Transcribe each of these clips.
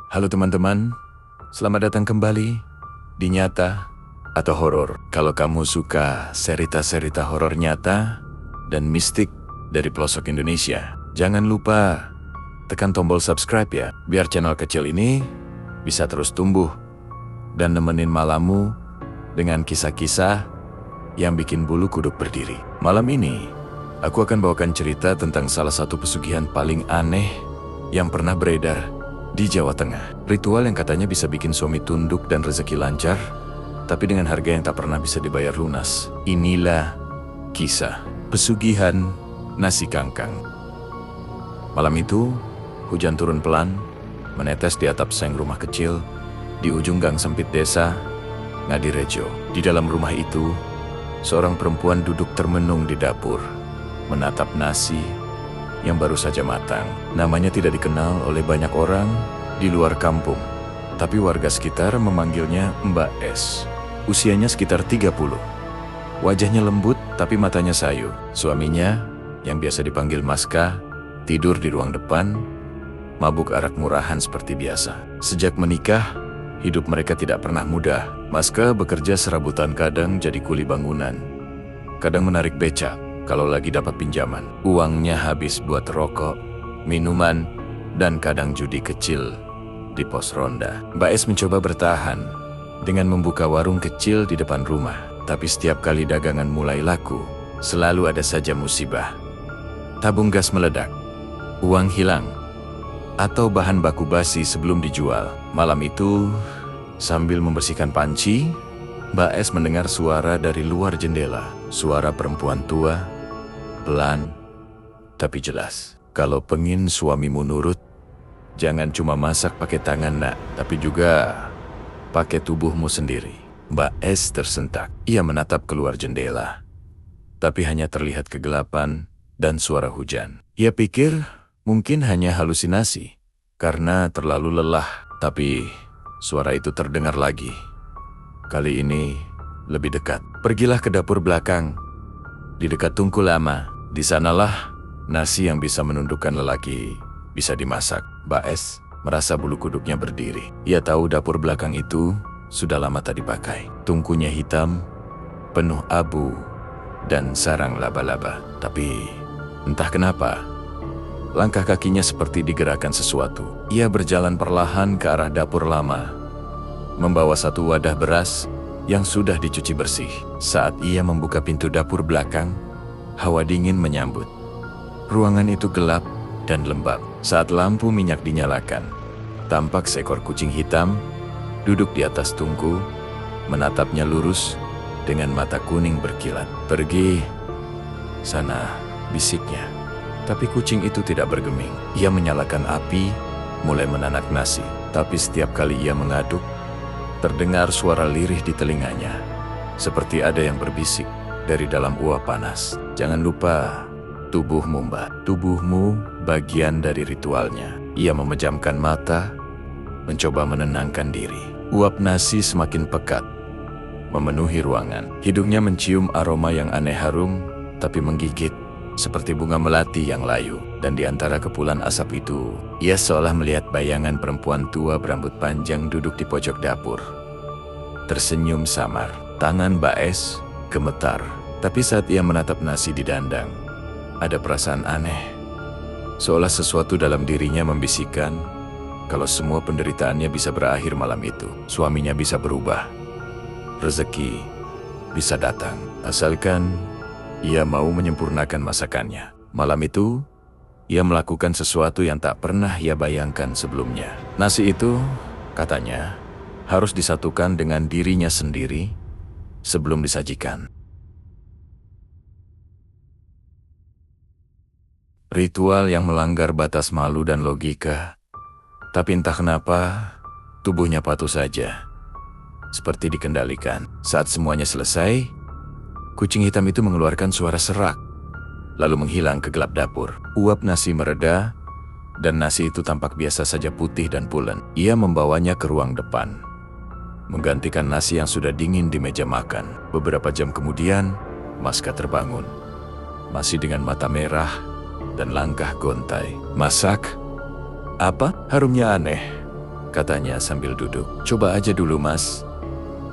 Halo teman-teman, selamat datang kembali di Nyata atau Horor. Kalau kamu suka cerita-cerita horor nyata dan mistik dari pelosok Indonesia, jangan lupa tekan tombol subscribe ya, biar channel kecil ini bisa terus tumbuh dan nemenin malammu dengan kisah-kisah yang bikin bulu kuduk berdiri. Malam ini, aku akan bawakan cerita tentang salah satu pesugihan paling aneh yang pernah beredar di Jawa Tengah. Ritual yang katanya bisa bikin suami tunduk dan rezeki lancar, tapi dengan harga yang tak pernah bisa dibayar lunas. Inilah kisah pesugihan nasi kangkang. Malam itu, hujan turun pelan, menetes di atap seng rumah kecil di ujung gang sempit desa Ngadirejo. Di dalam rumah itu, seorang perempuan duduk termenung di dapur, menatap nasi yang baru saja matang. Namanya tidak dikenal oleh banyak orang di luar kampung, tapi warga sekitar memanggilnya Mbak S. Usianya sekitar 30. Wajahnya lembut tapi matanya sayu. Suaminya, yang biasa dipanggil Maska, tidur di ruang depan, mabuk arak murahan seperti biasa. Sejak menikah, hidup mereka tidak pernah mudah. Maska bekerja serabutan, kadang jadi kuli bangunan, kadang menarik becak kalau lagi dapat pinjaman. Uangnya habis buat rokok, minuman, dan kadang judi kecil di pos ronda. Mbak S mencoba bertahan dengan membuka warung kecil di depan rumah. Tapi setiap kali dagangan mulai laku, selalu ada saja musibah. Tabung gas meledak, uang hilang, atau bahan baku basi sebelum dijual. Malam itu, sambil membersihkan panci, Mbak S mendengar suara dari luar jendela. Suara perempuan tua, pelan, tapi jelas. Kalau pengin suamimu nurut, jangan cuma masak pakai tangan nak, tapi juga pakai tubuhmu sendiri. Mbak S tersentak. Ia menatap keluar jendela, tapi hanya terlihat kegelapan dan suara hujan. Ia pikir mungkin hanya halusinasi karena terlalu lelah, tapi suara itu terdengar lagi. Kali ini lebih dekat. Pergilah ke dapur belakang, di dekat tungku lama. Di sanalah nasi yang bisa menundukkan lelaki bisa dimasak. Mbak S merasa bulu kuduknya berdiri. Ia tahu dapur belakang itu sudah lama tak dipakai. Tungkunya hitam, penuh abu, dan sarang laba-laba. Tapi entah kenapa, langkah kakinya seperti digerakkan sesuatu. Ia berjalan perlahan ke arah dapur lama, membawa satu wadah beras yang sudah dicuci bersih. Saat ia membuka pintu dapur belakang, hawa dingin menyambut. Ruangan itu gelap dan lembab. Saat lampu minyak dinyalakan, tampak seekor kucing hitam duduk di atas tungku, menatapnya lurus dengan mata kuning berkilat. "Pergi sana," bisiknya. Tapi kucing itu tidak bergeming. Ia menyalakan api, mulai menanak nasi. Tapi setiap kali ia mengaduk, terdengar suara lirih di telinganya, seperti ada yang berbisik dari dalam uap panas. "Jangan lupa tubuhmu, Mbak. Tubuhmu bagian dari ritualnya." Ia memejamkan mata, mencoba menenangkan diri. Uap nasi semakin pekat, memenuhi ruangan. Hidungnya mencium aroma yang aneh, harum, tapi menggigit, seperti bunga melati yang layu. Dan di antara kepulan asap itu, ia seolah melihat bayangan perempuan tua berambut panjang duduk di pojok dapur, tersenyum samar. Tangan Mbak S gemetar, tapi saat ia menatap nasi di dandang, ada perasaan aneh. Seolah sesuatu dalam dirinya membisikkan kalau semua penderitaannya bisa berakhir malam itu. Suaminya bisa berubah, rezeki bisa datang, asalkan ia mau menyempurnakan masakannya. Malam itu, ia melakukan sesuatu yang tak pernah ia bayangkan sebelumnya. Nasi itu, katanya, harus disatukan dengan dirinya sendiri sebelum disajikan. Ritual yang melanggar batas malu dan logika. Tapi entah kenapa, tubuhnya patuh saja, seperti dikendalikan. Saat semuanya selesai, kucing hitam itu mengeluarkan suara serak, lalu menghilang ke gelap dapur. Uap nasi mereda, dan nasi itu tampak biasa saja, putih dan pulen. Ia membawanya ke ruang depan, menggantikan nasi yang sudah dingin di meja makan. Beberapa jam kemudian, Maska terbangun, masih dengan mata merah dan langkah gontai. "Masak? Apa?" "Harumnya aneh," katanya sambil duduk. Coba aja dulu mas,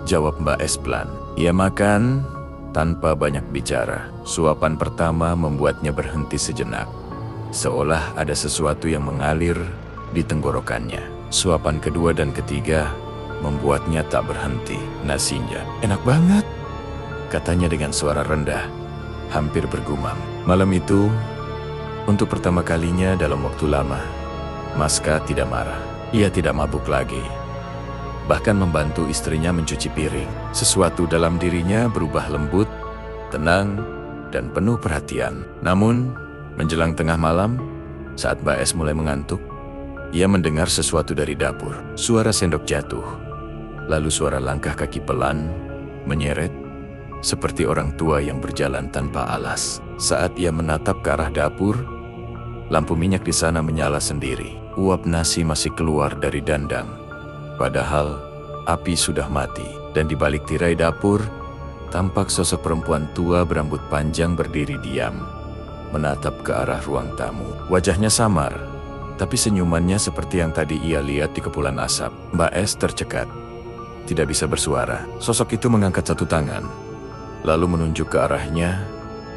jawab Mbak Es pelan. Ia makan tanpa banyak bicara. Suapan pertama membuatnya berhenti sejenak, seolah ada sesuatu yang mengalir di tenggorokannya. Suapan kedua dan ketiga membuatnya tak berhenti. Nasinya enak banget, katanya dengan suara rendah, hampir bergumam. Malam itu, untuk pertama kalinya dalam waktu lama, Maska tidak marah. Ia tidak mabuk lagi, bahkan membantu istrinya mencuci piring. Sesuatu dalam dirinya berubah lembut, tenang, dan penuh perhatian. Namun, menjelang tengah malam, saat Mbak Es mulai mengantuk, ia mendengar sesuatu dari dapur. Suara sendok jatuh, lalu suara langkah kaki pelan, menyeret, seperti orang tua yang berjalan tanpa alas. Saat ia menatap ke arah dapur, lampu minyak di sana menyala sendiri. Uap nasi masih keluar dari dandang, padahal api sudah mati. Dan di balik tirai dapur, tampak sosok perempuan tua berambut panjang berdiri diam, menatap ke arah ruang tamu. Wajahnya samar, tapi senyumannya seperti yang tadi ia lihat di kepulan asap. Mbak Es tercekat, tidak bisa bersuara. Sosok itu mengangkat satu tangan, lalu menunjuk ke arahnya,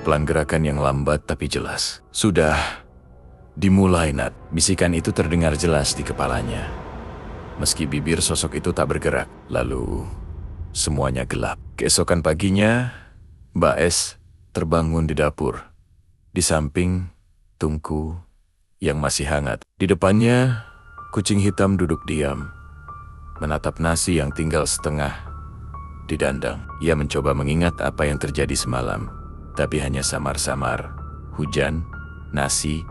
pelan gerakan yang lambat tapi jelas. Sudah dimulai, Nat. Bisikan itu terdengar jelas di kepalanya. Meski bibir sosok itu tak bergerak, lalu semuanya gelap. Keesokan paginya, Mbak Es terbangun di dapur, di samping tungku yang masih hangat. Di depannya, kucing hitam duduk diam, menatap nasi yang tinggal setengah di dandang. Ia mencoba mengingat apa yang terjadi semalam, tapi hanya samar-samar. Hujan, nasi,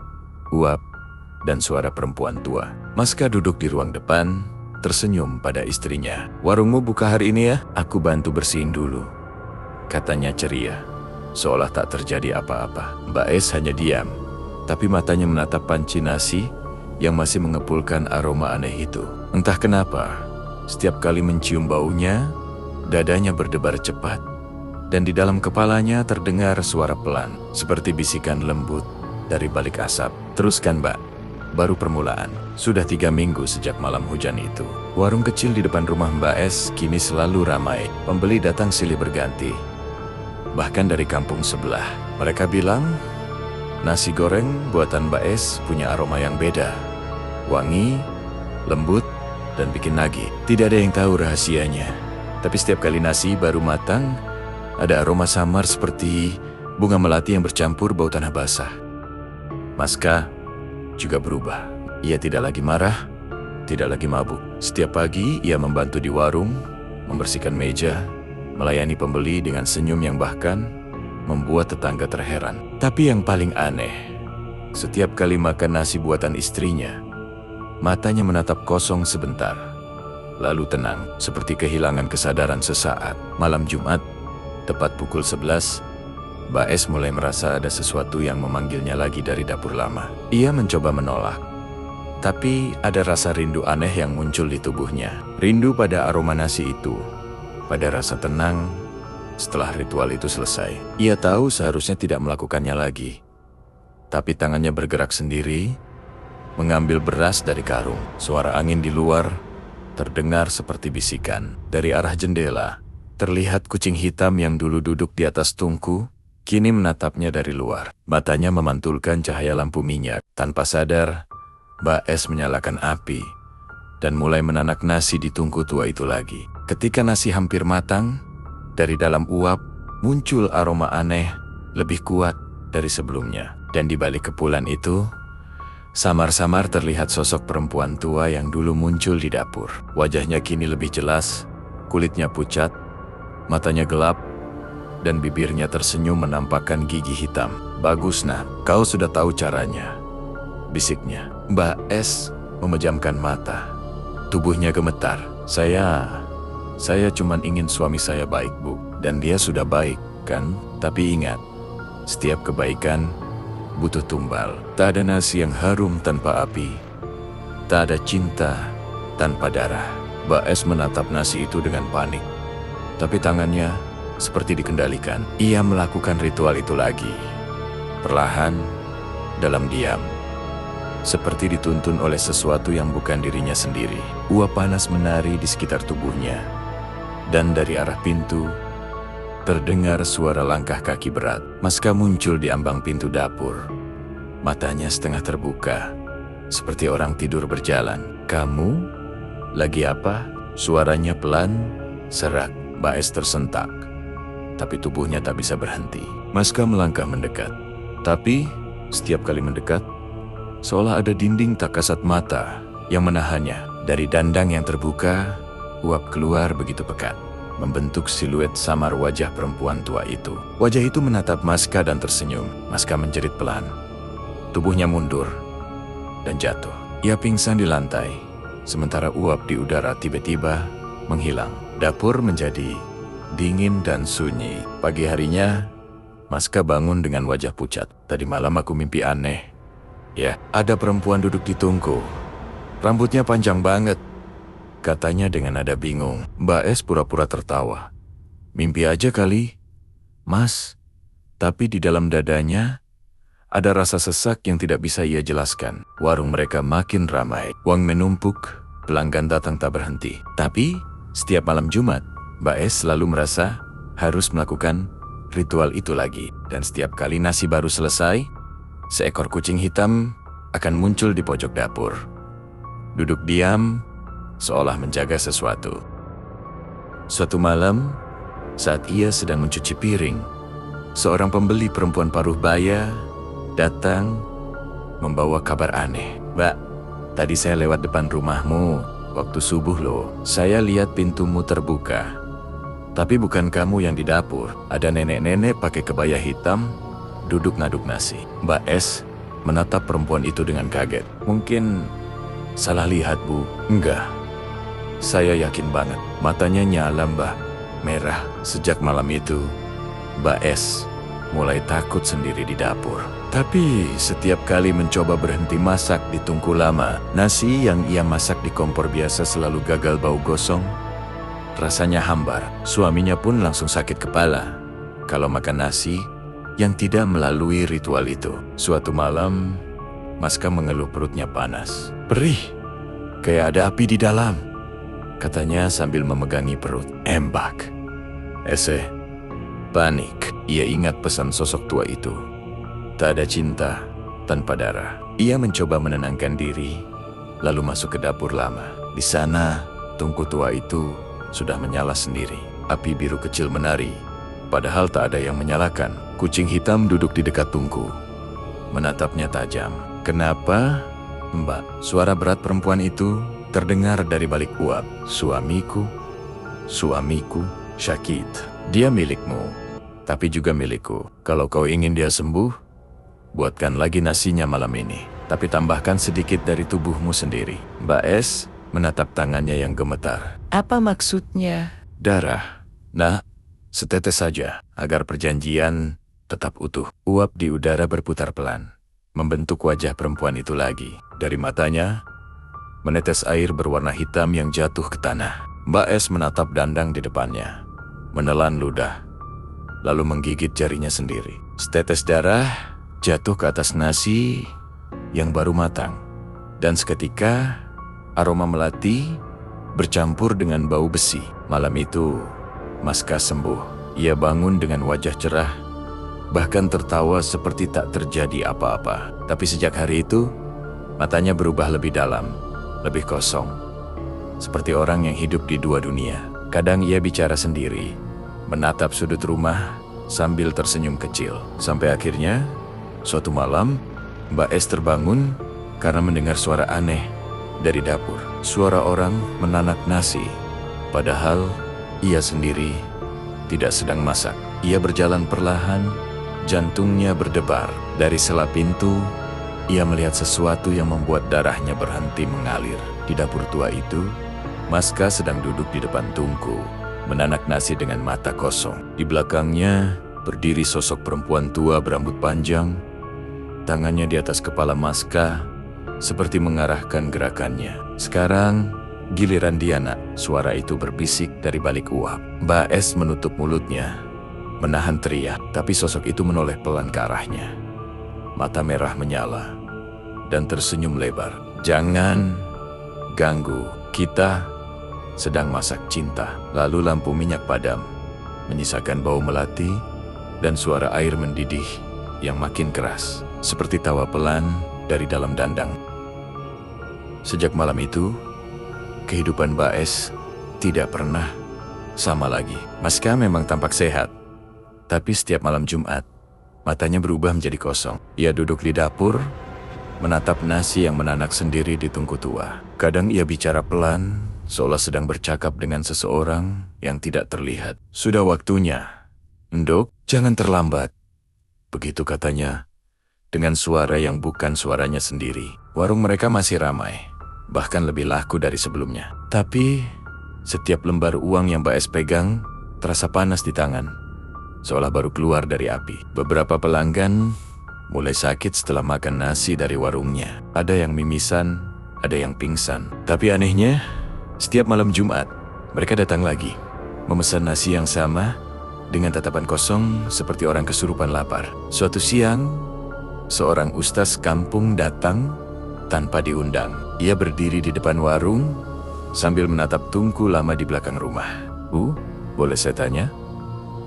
uap, dan suara perempuan tua. Maska duduk di ruang depan, tersenyum pada istrinya. Warungmu buka hari ini ya? Aku bantu bersihin dulu, katanya ceria, seolah tak terjadi apa-apa. Mbak Es hanya diam, tapi matanya menatap panci nasi yang masih mengepulkan aroma aneh itu. Entah kenapa, setiap kali mencium baunya, dadanya berdebar cepat, dan di dalam kepalanya terdengar suara pelan, seperti bisikan lembut dari balik asap. Teruskan, Mbak. Baru permulaan. Sudah 3 minggu sejak malam hujan itu. Warung kecil di depan rumah Mbak Es kini selalu ramai. Pembeli datang silih berganti, bahkan dari kampung sebelah. Mereka bilang, nasi goreng buatan Mbak Es punya aroma yang beda. Wangi, lembut, dan bikin nagih. Tidak ada yang tahu rahasianya. Tapi setiap kali nasi baru matang, ada aroma samar seperti bunga melati yang bercampur bau tanah basah. Maska juga berubah. Ia tidak lagi marah, tidak lagi mabuk. Setiap pagi ia membantu di warung, membersihkan meja, melayani pembeli dengan senyum yang bahkan membuat tetangga terheran. Tapi yang paling aneh, setiap kali makan nasi buatan istrinya, matanya menatap kosong sebentar, lalu tenang, seperti kehilangan kesadaran sesaat. Malam Jumat, tepat pukul 11, Mbak Es mulai merasa ada sesuatu yang memanggilnya lagi dari dapur lama. Ia mencoba menolak, tapi ada rasa rindu aneh yang muncul di tubuhnya. Rindu pada aroma nasi itu, pada rasa tenang setelah ritual itu selesai. Ia tahu seharusnya tidak melakukannya lagi, tapi tangannya bergerak sendiri, mengambil beras dari karung. Suara angin di luar terdengar seperti bisikan. Dari arah jendela, terlihat kucing hitam yang dulu duduk di atas tungku, kini menatapnya dari luar. Matanya memantulkan cahaya lampu minyak. Tanpa sadar, Mbak Es menyalakan api dan mulai menanak nasi di tungku tua itu lagi. Ketika nasi hampir matang, dari dalam uap muncul aroma aneh lebih kuat dari sebelumnya. Dan di balik kepulan itu, samar-samar terlihat sosok perempuan tua yang dulu muncul di dapur. Wajahnya kini lebih jelas, kulitnya pucat, matanya gelap, dan bibirnya tersenyum menampakkan gigi hitam. Bagus, Nak, kau sudah tahu caranya, bisiknya. Mbak Es memejamkan mata, tubuhnya gemetar. Saya cuman ingin suami saya baik, Bu. Dan dia sudah baik, kan? Tapi ingat, setiap kebaikan butuh tumbal. Tak ada nasi yang harum tanpa api, tak ada cinta tanpa darah. Mbak Es menatap nasi itu dengan panik, tapi tangannya seperti dikendalikan. Ia melakukan ritual itu lagi, perlahan, dalam diam. seperti dituntun oleh sesuatu yang bukan dirinya sendiri. Uap panas menari di sekitar tubuhnya, dan dari arah pintu, terdengar suara langkah kaki berat. Maska muncul di ambang pintu dapur. Matanya setengah terbuka, seperti orang tidur berjalan. "Kamu? Lagi apa?" Suaranya pelan, serak. Baes tersentak, tapi tubuhnya tak bisa berhenti. Maska melangkah mendekat, tapi setiap kali mendekat, seolah ada dinding tak kasat mata yang menahannya. Dari dandang yang terbuka, uap keluar begitu pekat, membentuk siluet samar wajah perempuan tua itu. Wajah itu menatap Maska dan tersenyum. Maska menjerit pelan. Tubuhnya mundur dan jatuh. Ia pingsan di lantai, sementara uap di udara tiba-tiba menghilang. Dapur menjadi dingin dan sunyi. Pagi harinya, Maska bangun dengan wajah pucat. "Tadi malam aku mimpi aneh. Ya, ada perempuan duduk di tungku. Rambutnya panjang banget," katanya dengan nada bingung. Baes pura-pura tertawa. "Mimpi aja kali, Mas." Tapi di dalam dadanya, ada rasa sesak yang tidak bisa ia jelaskan. Warung mereka makin ramai. Uang menumpuk, pelanggan datang tak berhenti. Tapi, setiap malam Jumat, Baes selalu merasa harus melakukan ritual itu lagi. Dan setiap kali nasi baru selesai, seekor kucing hitam akan muncul di pojok dapur. Duduk diam, seolah menjaga sesuatu. Suatu malam, saat ia sedang mencuci piring, seorang pembeli perempuan paruh baya datang membawa kabar aneh. "Mbak, tadi saya lewat depan rumahmu waktu subuh loh. Saya lihat pintumu terbuka. Tapi bukan kamu yang di dapur. Ada nenek-nenek pakai kebaya hitam duduk ngaduk nasi." Mbak S menatap perempuan itu dengan kaget. "Mungkin salah lihat, Bu." "Enggak. Saya yakin banget." Matanya nyala Mbak merah. Sejak malam itu, Mbak S mulai takut sendiri di dapur. Tapi setiap kali mencoba berhenti masak di tungku lama, nasi yang ia masak di kompor biasa selalu gagal bau gosong. Rasanya hambar. Suaminya pun langsung sakit kepala kalau makan nasi yang tidak melalui ritual itu. Suatu malam, Maska mengeluh perutnya panas. "Perih, kayak ada api di dalam," katanya sambil memegangi perut. Embak. Panik. Ia ingat pesan sosok tua itu. Tak ada cinta tanpa darah. Ia mencoba menenangkan diri, lalu masuk ke dapur lama. Di sana, tungku tua itu sudah menyala sendiri. Api biru kecil menari, padahal tak ada yang menyalakan. Kucing hitam duduk di dekat tungku, menatapnya tajam. "Kenapa, Mbak?" Suara berat perempuan itu terdengar dari balik uap. Suamiku, Syakit. Dia milikmu, tapi juga milikku. Kalau kau ingin dia sembuh, buatkan lagi nasinya malam ini. Tapi tambahkan sedikit dari tubuhmu sendiri." Mbak S menatap tangannya yang gemetar. "Apa maksudnya?" "Darah. Nah, setetes saja, agar perjanjian tetap utuh." Uap di udara berputar pelan, membentuk wajah perempuan itu lagi. Dari matanya, menetes air berwarna hitam yang jatuh ke tanah. Mbak S menatap dandang di depannya, menelan ludah, lalu menggigit jarinya sendiri. Setetes darah jatuh ke atas nasi yang baru matang, dan seketika aroma melati bercampur dengan bau besi. Malam itu, Maska sembuh. Ia bangun dengan wajah cerah, bahkan tertawa seperti tak terjadi apa-apa. Tapi sejak hari itu, matanya berubah lebih dalam, lebih kosong, seperti orang yang hidup di dua dunia. Kadang ia bicara sendiri, menatap sudut rumah sambil tersenyum kecil. Sampai akhirnya, suatu malam, Mbak S terbangun karena mendengar suara aneh dari dapur. Suara orang menanak nasi, padahal ia sendiri tidak sedang masak. Ia berjalan perlahan, jantungnya berdebar. Dari sela pintu, ia melihat sesuatu yang membuat darahnya berhenti mengalir. Di dapur tua itu, Maska sedang duduk di depan tungku, menanak nasi dengan mata kosong. Di belakangnya berdiri sosok perempuan tua berambut panjang, tangannya di atas kepala Maska, seperti mengarahkan gerakannya. "Sekarang, giliran dia, Nak," suara itu berbisik dari balik uap. Mbak S menutup mulutnya, menahan teriak, tapi sosok itu menoleh pelan ke arahnya. Mata merah menyala, dan tersenyum lebar. Jangan ganggu, kita sedang masak cinta. Lalu lampu minyak padam, menyisakan bau melati dan suara air mendidih yang makin keras, seperti tawa pelan dari dalam dandang. Sejak malam itu, kehidupan Mbak S tidak pernah sama lagi. Maska memang tampak sehat, tapi setiap malam Jumat, matanya berubah menjadi kosong. Ia duduk di dapur, menatap nasi yang menanak sendiri di tungku tua. Kadang ia bicara pelan, seolah sedang bercakap dengan seseorang yang tidak terlihat. Sudah waktunya, Nduk, jangan terlambat. Begitu katanya, dengan suara yang bukan suaranya sendiri. Warung mereka masih ramai, bahkan lebih laku dari sebelumnya. Tapi, setiap lembar uang yang Mbak S pegang terasa panas di tangan, seolah baru keluar dari api. Beberapa pelanggan mulai sakit setelah makan nasi dari warungnya. Ada yang mimisan, ada yang pingsan. Tapi anehnya, setiap malam Jumat, mereka datang lagi, memesan nasi yang sama, dengan tatapan kosong seperti orang kesurupan lapar. Suatu siang, seorang ustaz kampung datang tanpa diundang. Ia berdiri di depan warung sambil menatap tungku lama di belakang rumah. Bu, boleh saya tanya?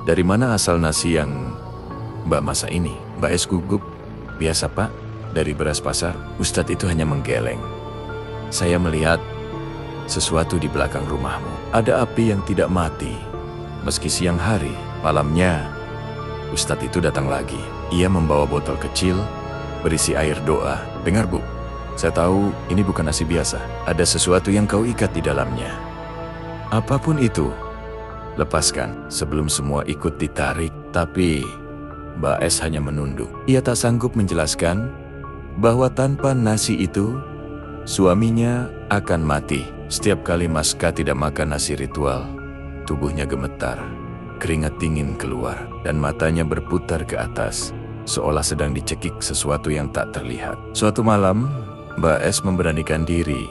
Dari mana asal nasi yang Mbak masak ini? Mbak S gugup. Biasa Pak, dari beras pasar. Ustadz itu hanya menggeleng. Saya melihat sesuatu di belakang rumahmu. Ada api yang tidak mati. Meski siang hari, malamnya, Ustadz itu datang lagi. Ia membawa botol kecil berisi air doa. Dengar Bu, saya tahu ini bukan nasi biasa. Ada sesuatu yang kau ikat di dalamnya. Apapun itu, lepaskan. Sebelum semua ikut ditarik, tapi Mbak S hanya menunduk. Ia tak sanggup menjelaskan bahwa tanpa nasi itu, suaminya akan mati. Setiap kali Maska tidak makan nasi ritual, tubuhnya gemetar, keringat dingin keluar, dan matanya berputar ke atas, seolah sedang dicekik sesuatu yang tak terlihat. Suatu malam, Mbak S memberanikan diri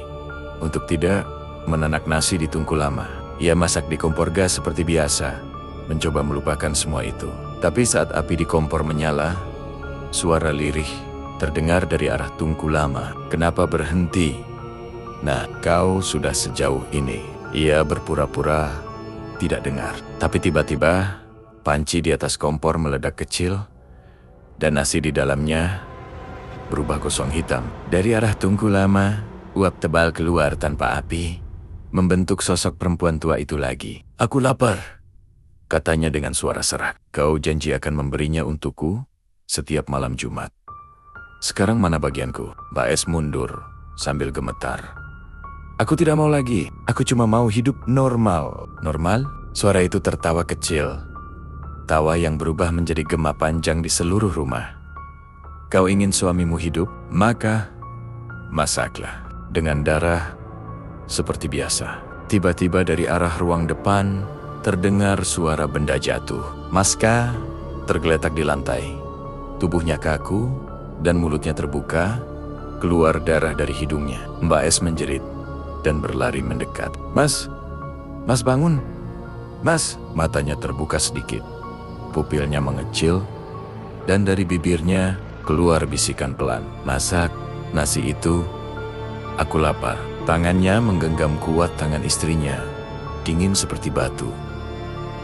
untuk tidak menanak nasi di tungku lama. Ia masak di kompor gas seperti biasa, mencoba melupakan semua itu. Tapi saat api di kompor menyala, suara lirih terdengar dari arah tungku lama. Kenapa berhenti? Nah, kau sudah sejauh ini. Ia berpura-pura tidak dengar. Tapi tiba-tiba, panci di atas kompor meledak kecil, dan nasi di dalamnya berubah gosong hitam. Dari arah tungku lama, uap tebal keluar tanpa api, membentuk sosok perempuan tua itu lagi. Aku lapar, katanya dengan suara serak. Kau janji akan memberinya untukku setiap malam Jumat. Sekarang mana bagianku? Mbak S mundur sambil gemetar. Aku tidak mau lagi. Aku cuma mau hidup normal. Normal? Suara itu tertawa kecil. Tawa yang berubah menjadi gema panjang di seluruh rumah. Kau ingin suamimu hidup? Maka masaklah. Dengan darah seperti biasa. Tiba-tiba dari arah ruang depan terdengar suara benda jatuh. Maska tergeletak di lantai. Tubuhnya kaku dan mulutnya terbuka, keluar darah dari hidungnya. Mbak S menjerit dan berlari mendekat. Mas bangun. Mas, matanya terbuka sedikit. Pupilnya mengecil, dan dari bibirnya keluar bisikan pelan. Masak nasi itu, aku lapar. Tangannya menggenggam kuat tangan istrinya, dingin seperti batu.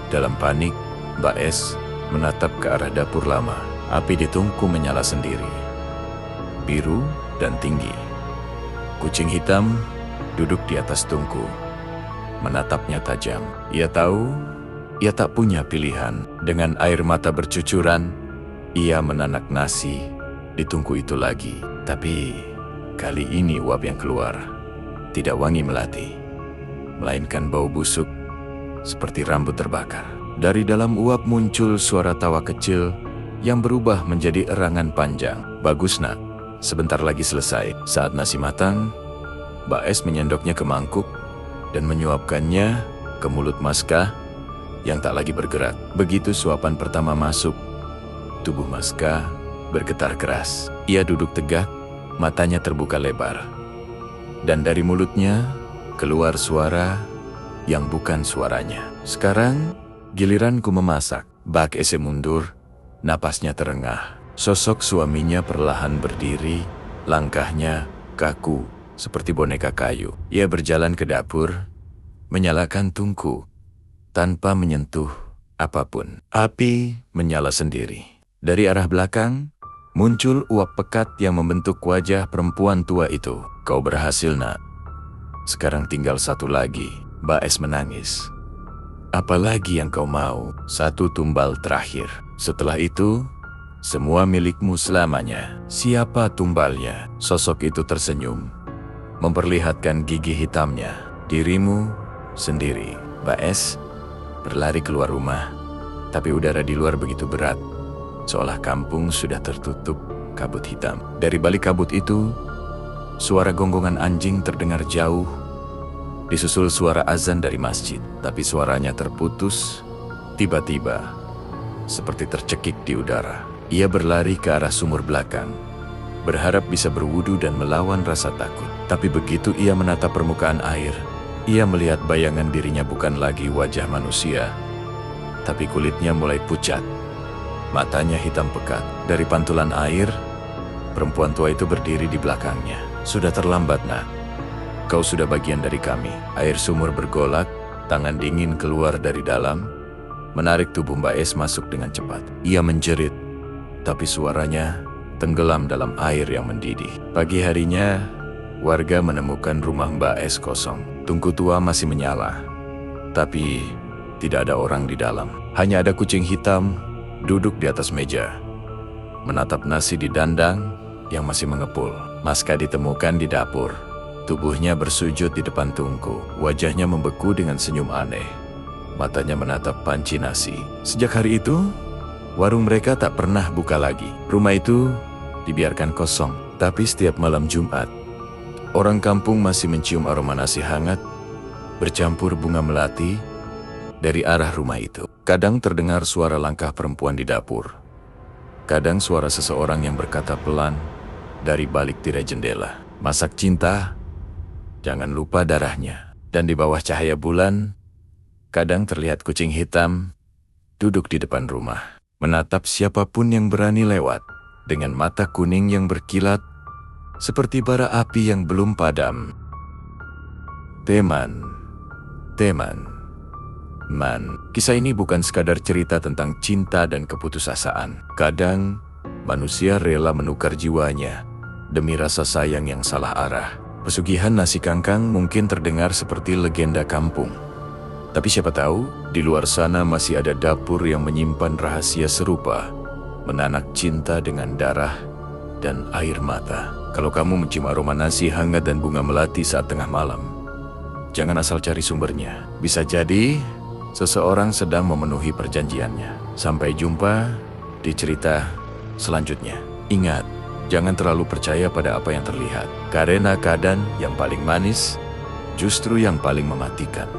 Dalam panik, Mbak S menatap ke arah dapur lama. Api di tungku menyala sendiri, biru dan tinggi. Kucing hitam duduk di atas tungku, menatapnya tajam. Ia tahu, ia tak punya pilihan. Dengan air mata bercucuran, ia menanak nasi di tungku itu lagi. Tapi kali ini uap yang keluar tidak wangi melati, melainkan bau busuk seperti rambut terbakar. Dari dalam uap muncul suara tawa kecil yang berubah menjadi erangan panjang. Bagus nak, sebentar lagi selesai. Saat nasi matang, Mbak S menyendoknya ke mangkuk dan menyuapkannya ke mulut Maska yang tak lagi bergerak. Begitu suapan pertama masuk, tubuh Maska bergetar keras. Ia duduk tegak, matanya terbuka lebar. Dan dari mulutnya keluar suara yang bukan suaranya. Sekarang giliranku memasak. Mbak S mundur, napasnya terengah. Sosok suaminya perlahan berdiri Langkahnya kaku seperti boneka kayu. Ia berjalan ke dapur, menyalakan tungku tanpa menyentuh apapun. Api menyala sendiri. Dari arah belakang, muncul uap pekat yang membentuk wajah perempuan tua itu. Kau berhasil, nak. Sekarang tinggal satu lagi. Mbak S menangis. Apalagi yang kau mau? Satu tumbal terakhir. Setelah itu, semua milikmu selamanya. Siapa tumbalnya? Sosok itu tersenyum, memperlihatkan gigi hitamnya. Dirimu sendiri. Mbak S berlari keluar rumah, tapi udara di luar begitu berat, seolah kampung sudah tertutup kabut hitam. Dari balik kabut itu, suara gonggongan anjing terdengar jauh, disusul suara azan dari masjid. Tapi suaranya terputus, tiba-tiba, seperti tercekik di udara. Ia berlari ke arah sumur belakang, berharap bisa berwudu dan melawan rasa takut. Tapi begitu ia menatap permukaan air, ia melihat bayangan dirinya bukan lagi wajah manusia, tapi kulitnya mulai pucat. Matanya hitam pekat. Dari pantulan air, perempuan tua itu berdiri di belakangnya. Sudah terlambat, nak. Kau sudah bagian dari kami. Air sumur bergolak, tangan dingin keluar dari dalam, menarik tubuh Mbak S masuk dengan cepat. Ia menjerit, tapi suaranya tenggelam dalam air yang mendidih. Pagi harinya, warga menemukan rumah Mbak S kosong. Tungku tua masih menyala, tapi tidak ada orang di dalam. Hanya ada kucing hitam duduk di atas meja, menatap nasi di dandang yang masih mengepul. Maska ditemukan di dapur. Tubuhnya bersujud di depan tungku. Wajahnya membeku dengan senyum aneh. Matanya menatap panci nasi. Sejak hari itu, warung mereka tak pernah buka lagi. Rumah itu dibiarkan kosong. Tapi setiap malam Jumat, orang kampung masih mencium aroma nasi hangat bercampur bunga melati dari arah rumah itu. Kadang terdengar suara langkah perempuan di dapur. Kadang suara seseorang yang berkata pelan dari balik tirai jendela. Masak cinta, jangan lupa darahnya. Dan di bawah cahaya bulan, kadang terlihat kucing hitam duduk di depan rumah, menatap siapapun yang berani lewat dengan mata kuning yang berkilat seperti bara api yang belum padam. Teman, kisah ini bukan sekadar cerita tentang cinta dan keputusasaan. Kadang, manusia rela menukar jiwanya demi rasa sayang yang salah arah. Pesugihan nasi kangkang mungkin terdengar seperti legenda kampung. Tapi siapa tahu, di luar sana masih ada dapur yang menyimpan rahasia serupa, menanak cinta dengan darah dan air mata. Kalau kamu mencium aroma nasi hangat dan bunga melati saat tengah malam, jangan asal cari sumbernya. Bisa jadi seseorang sedang memenuhi perjanjiannya. Sampai jumpa di cerita selanjutnya. Ingat, jangan terlalu percaya pada apa yang terlihat, karena keadaan yang paling manis justru yang paling mematikan.